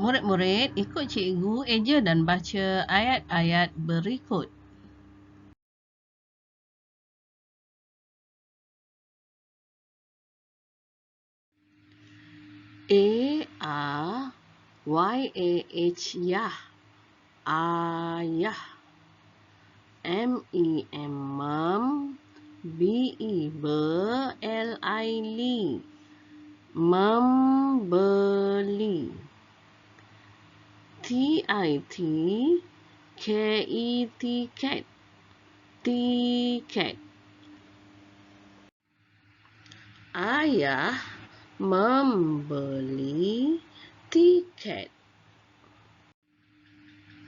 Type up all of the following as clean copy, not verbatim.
Murid-murid, ikut cikgu eja dan baca ayat-ayat berikut. A-A-Y-A-H, yah, ayah. M-E-M, mem. B-E, ber. L-I, li, membeli. T-I-T, K-E-T, cat, tiket. Ayah membeli tiket.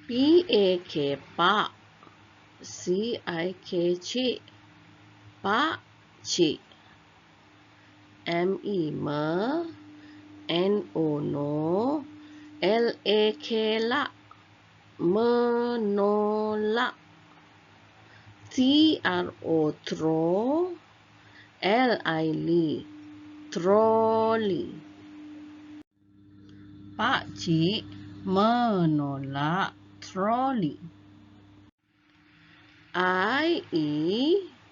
P-A-K, pak. C-I-K, cik, pakcik. M-E, me. N-O, no. L-A-K, lak, menolak. T-R-O, tro. L-I, li, troli. Pakcik menolak troli. I-E,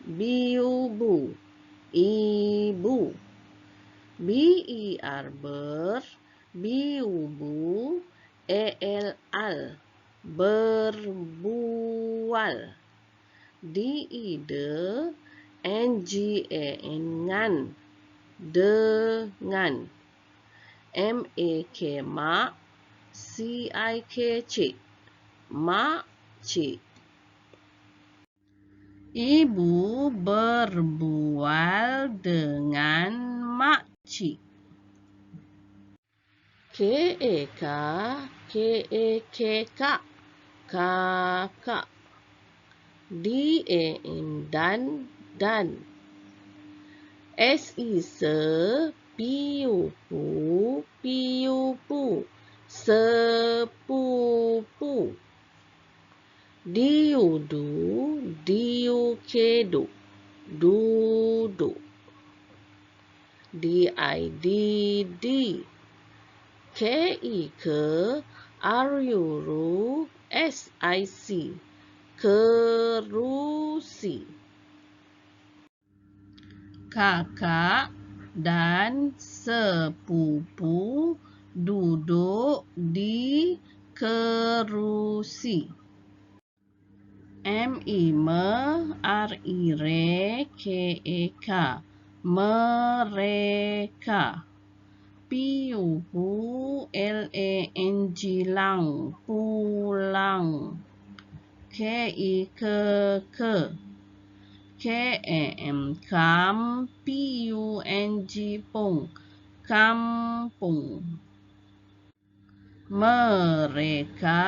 biubu, ibu. B-E-R, ber. Biubu, A-L-al, berbual. D-E, de. N-G-A-N, ngan, dengan. M-A-K, mak. C-I-K, cik, makcik. Ibu berbual dengan makcik. K-A-K, K-A-K, kak, kakak. D-A-N, dan. S-E, se. Piupu, piupu. Sepupu. Diudu, diukedu, duduk. D-I-D, di. K-E-ke, R-U-ru, S-I-C, kerusi. Kakak dan sepupu duduk di kerusi. M-E, me. R-I-re, K-E-K, mereka. P-U-pu, L-A-N-G, lang, pulang. K-I-ke, ke. K-A-M, kam. P-U-N-G, pung, kampung. Mereka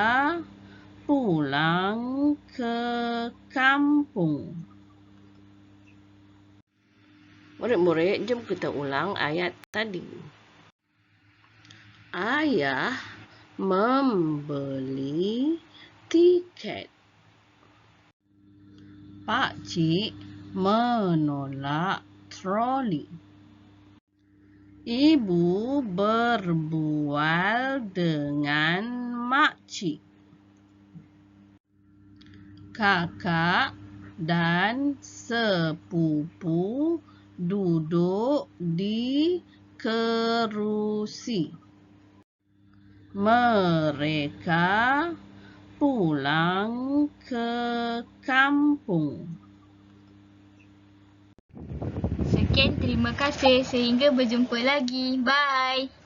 pulang ke kampung. Murid-murid, jom kita ulang ayat tadi. Ayah membeli tiket. Pakcik menolak troli. Ibu berbual dengan makcik. Kakak dan sepupu duduk di kerusi. Mereka pulang ke kampung. Sekian, terima kasih. Sehingga berjumpa lagi. Bye.